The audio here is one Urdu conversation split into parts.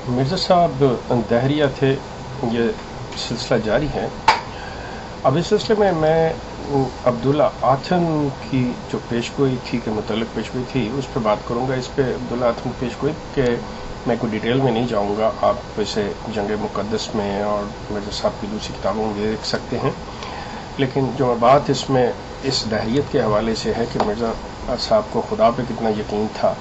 مرزا صاحب دہریہ تھے، یہ سلسلہ جاری ہے۔ اب اس سلسلے میں عبداللہ آتھم کی جو پیشگوئی تھی کہ متعلق پیشگوئی تھی اس پہ بات کروں گا۔ اس پہ عبداللہ آتھم کی پیشگوئی کہ میں کوئی ڈیٹیل میں نہیں جاؤں گا، آپ اسے جنگ مقدس میں اور مرزا صاحب کی دوسری کتابوں میں دیکھ سکتے ہیں، لیکن جو بات اس میں اس دہریت کے حوالے سے ہے کہ مرزا صاحب کو خدا پہ کتنا یقین تھا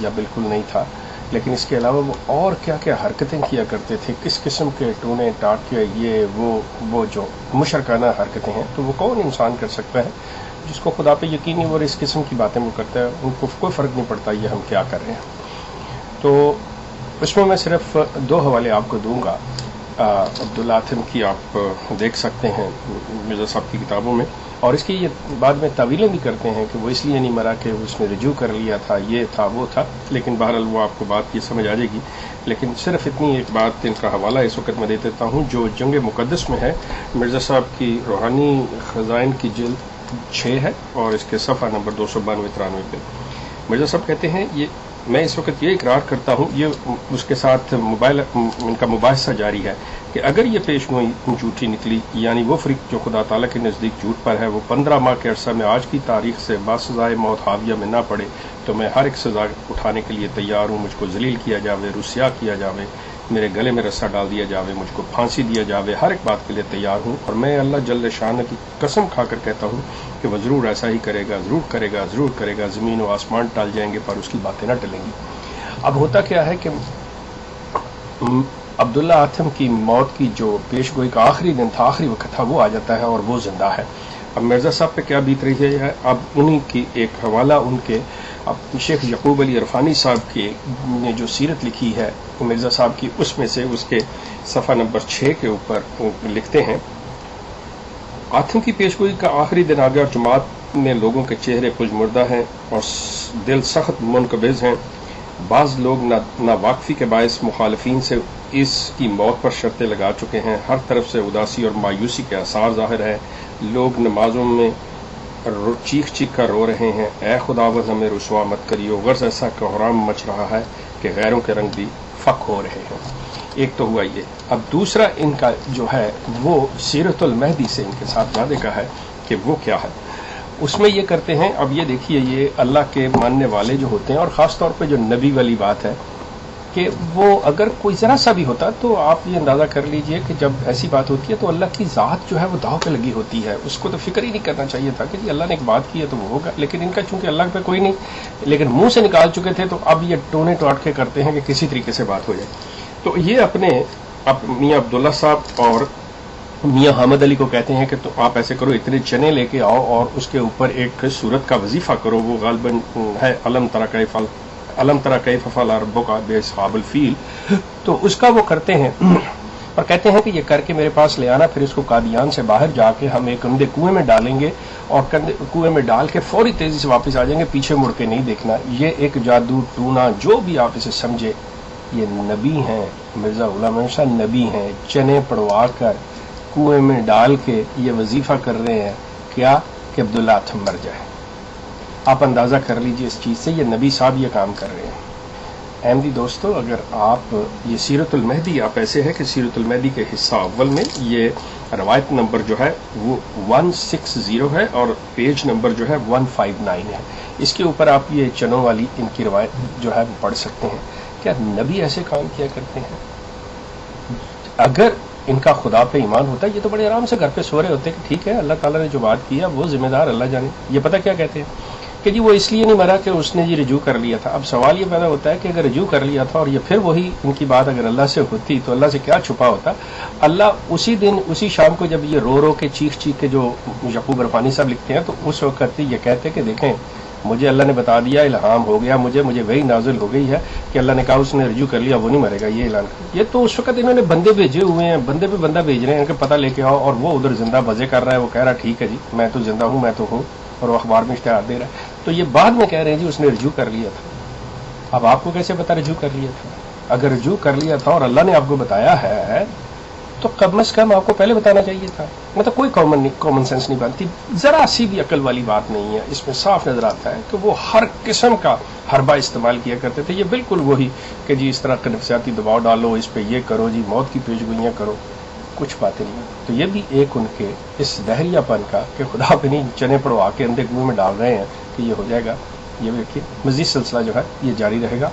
یا بالکل نہیں تھا، لیکن اس کے علاوہ وہ اور کیا کیا حرکتیں کیا کرتے تھے، کس قسم کے ٹونے ٹاٹکے یہ وہ جو مشرکانہ حرکتیں ہیں، تو وہ کون انسان کر سکتا ہے جس کو خدا پہ یقین نہیں اور اس قسم کی باتیں وہ کرتا ہے، ان کو کوئی فرق نہیں پڑتا یہ ہم کیا کر رہے ہیں۔ تو اس میں صرف دو حوالے آپ کو دوں گا، عبداللہ آتھم کی آپ دیکھ سکتے ہیں مرزا صاحب کی کتابوں میں، اور اس کی یہ بعد میں تعویلیں بھی کرتے ہیں کہ وہ اس لیے نہیں مرا کہ اس نے رجوع کر لیا تھا، یہ تھا وہ تھا، لیکن بہرحال وہ آپ کو بات یہ سمجھ آ جائے گی۔ لیکن صرف اتنی ایک بات، ان کا حوالہ اس وقت میں دے دیتا ہوں جو جنگ مقدس میں ہے، مرزا صاحب کی روحانی خزائن کی جلد 6 ہے اور اس کے صفحہ نمبر 292-93 پہ مرزا صاحب کہتے ہیں، یہ میں اس وقت یہ اقرار کرتا ہوں، یہ اس کے ساتھ ان کا مباحثہ جاری ہے کہ اگر یہ پیشگوئی جھوٹی نکلی، یعنی وہ فریق جو خدا تعالیٰ کے نزدیک جھوٹ پر ہے وہ 15 ماہ کے عرصہ میں آج کی تاریخ سے باسزائے موت حاویہ میں نہ پڑے، تو میں ہر ایک سزا اٹھانے کے لیے تیار ہوں، مجھ کو ذلیل کیا جاوے، رسوا کیا جاوے، میرے گلے میں رسا ڈال دیا جاوے، مجھ کو پھانسی دیا جاوے، ہر ایک بات کے لیے تیار ہوں، اور میں اللہ جل شان کی قسم کھا کر کہتا ہوں کہ وہ ضرور ایسا ہی کرے گا، ضرور کرے گا، ضرور کرے گا، زمین و آسمان ٹال جائیں گے پر اس کی باتیں نہ ٹلیں گی۔ اب ہوتا کیا ہے کہ عبداللہ آتھم کی موت کی جو پیشگوئی کا آخری دن تھا، آخری وقت تھا، وہ آ جاتا ہے اور وہ زندہ ہے۔ اب مرزا صاحب پہ کیا بیت رہی ہے، اب انہی کی ایک حوالہ ان کے شیخ یعقوب علی عرفانی صاحب کی نے جو سیرت لکھی ہے مرزا صاحب کی، اس میں سے اس کے صفحہ نمبر 6 کے اوپر لکھتے ہیں، آتھم کی پیشگوئی کا آخری دن آ گیا اور جماعت میں لوگوں کے چہرے پجمردہ ہیں اور دل سخت منقبض ہیں۔ بعض لوگ ناواقفی کے باعث مخالفین سے اس کی موت پر شرطیں لگا چکے ہیں، ہر طرف سے اداسی اور مایوسی کے آثار ظاہر ہیں، لوگ نمازوں میں چیخ چیخ کر رو رہے ہیں، اے خداوند ہمیں رسوا مت کریو، غرض ایسا کوہرام مچ رہا ہے کہ غیروں کے رنگ بھی فک ہو رہے ہیں۔ ایک تو ہوا یہ۔ اب دوسرا ان کا جو ہے وہ سیرت المہدی سے ان کے ساتھ وعدے کا ہے کہ وہ کیا ہے، اس میں یہ کرتے ہیں، اب یہ دیکھیے یہ اللہ کے ماننے والے جو ہوتے ہیں اور خاص طور پہ جو نبی والی بات ہے کہ وہ اگر کوئی ذرا سا بھی ہوتا تو آپ یہ اندازہ کر لیجئے کہ جب ایسی بات ہوتی ہے تو اللہ کی ذات جو ہے وہ داؤ پہ لگی ہوتی ہے، اس کو تو فکر ہی نہیں کرنا چاہیے تھا کہ جی اللہ نے ایک بات کی ہے تو وہ ہوگا، لیکن ان کا چونکہ اللہ پہ کوئی نہیں، لیکن منہ سے نکال چکے تھے تو اب یہ ٹونے ٹاٹکے کرتے ہیں کہ کسی طریقے سے بات ہو جائے۔ تو یہ اپنے میاں عبداللہ صاحب اور میاں حامد علی کو کہتے ہیں کہ تو آپ ایسے کرو، اتنے چنے لے کے آؤ اور اس کے اوپر ایک سورت کا وظیفہ کرو، وہ غالباً ہے علم تری کیف فعل ربک باصحاب الفیل، تو اس کا وہ کرتے ہیں اور کہتے ہیں کہ یہ کر کے میرے پاس لے آنا، پھر اس کو قادیان سے باہر جا کے ہم ایک اندھے کنویں میں ڈالیں گے اور کنویں میں ڈال کے فوری تیزی سے واپس آ جائیں گے، پیچھے مڑ کے نہیں دیکھنا۔ یہ ایک جادو ٹونا جو بھی آپ اسے سمجھے، یہ نبی ہیں، مرزا غلام احمد شاہ نبی ہیں، چنے پڑوا کر کنویں میں ڈال کے یہ وظیفہ کر رہے ہیں، کیا کہ عبداللہ آتھم مر جائے۔ آپ اندازہ کر لیجئے اس چیز سے، یہ نبی صاحب یہ کام کر رہے ہیں۔ احمدی دوستو، اگر آپ یہ سیرت المہدی آپ ایسے ہے کہ سیرت المہدی کے حصہ اول میں یہ روایت نمبر جو ہے وہ 160 ہے اور پیج نمبر جو ہے 159 ہے، اس کے اوپر آپ یہ چنوں والی ان کی روایت جو ہے وہ پڑھ سکتے ہیں۔ کیا نبی ایسے کام کیا کرتے ہیں؟ اگر ان کا خدا پہ ایمان ہوتا ہے یہ تو بڑے آرام سے گھر پہ سو رہے ہوتے کہ ٹھیک ہے اللہ تعالیٰ نے جو بات کی ہے وہ ذمہ دار اللہ جانے۔ یہ پتہ کیا کہتے ہیں کہ جی وہ اس لیے نہیں مرا کہ اس نے جی رجوع کر لیا تھا۔ اب سوال یہ پیدا ہوتا ہے کہ اگر رجوع کر لیا تھا اور یہ پھر وہی ان کی بات اگر اللہ سے ہوتی تو اللہ سے کیا چھپا ہوتا؟ اللہ اسی دن اسی شام کو جب یہ رو رو کے چیخ چیخ کے جو یعقوب عرفانی صاحب لکھتے ہیں تو اس وقت یہ کہتے کہ دیکھیں مجھے اللہ نے بتا دیا، الہام ہو گیا، مجھے وہی نازل ہو گئی ہے کہ اللہ نے کہا اس نے رجوع کر لیا، وہ نہیں مرے گا، یہ اعلان کر۔ یہ تو اس وقت انہوں نے بندے بھیجے ہوئے ہیں، بندے پہ بندہ بھیج رہے ہیں کہ پتہ لے کے آؤ، اور وہ ادھر زندہ بزے کر رہا ہے، وہ کہہ رہا ہے ٹھیک ہے جی میں تو زندہ ہوں، میں تو ہوں، اور وہ اخبار میں اشتہار دے رہا ہے۔ تو یہ بعد میں کہہ رہے ہیں جی اس نے رجوع کر لیا تھا۔ اب آپ کو کیسے پتا رجوع کر لیا تھا؟ اگر رجوع کر لیا تھا اور اللہ نے آپ کو بتایا ہے تو کم از کم آپ کو پہلے بتانا چاہیے تھا. مطلب کوئی کامن سینس نہیں بنتی، ذرا سی بھی عقل والی بات نہیں ہے. اس میں صاف نظر آتا ہے کہ وہ ہر قسم کا حربہ استعمال کیا کرتے تھے. یہ بالکل وہی کہ جی اس طرح کا نفسیاتی دباؤ ڈالو، اس پہ یہ کرو، جی موت کی پیشگوئیاں کرو، کچھ باتیں نہیں. تو یہ بھی ایک ان کے اس دہریہ پن کا کہ خدا پہ نہیں چنے پڑوا کے اندھے کنویں میں ڈال رہے ہیں کہ یہ ہو جائے گا. یہ بھی دیکھیے مزید سلسلہ جو ہے یہ جاری رہے گا.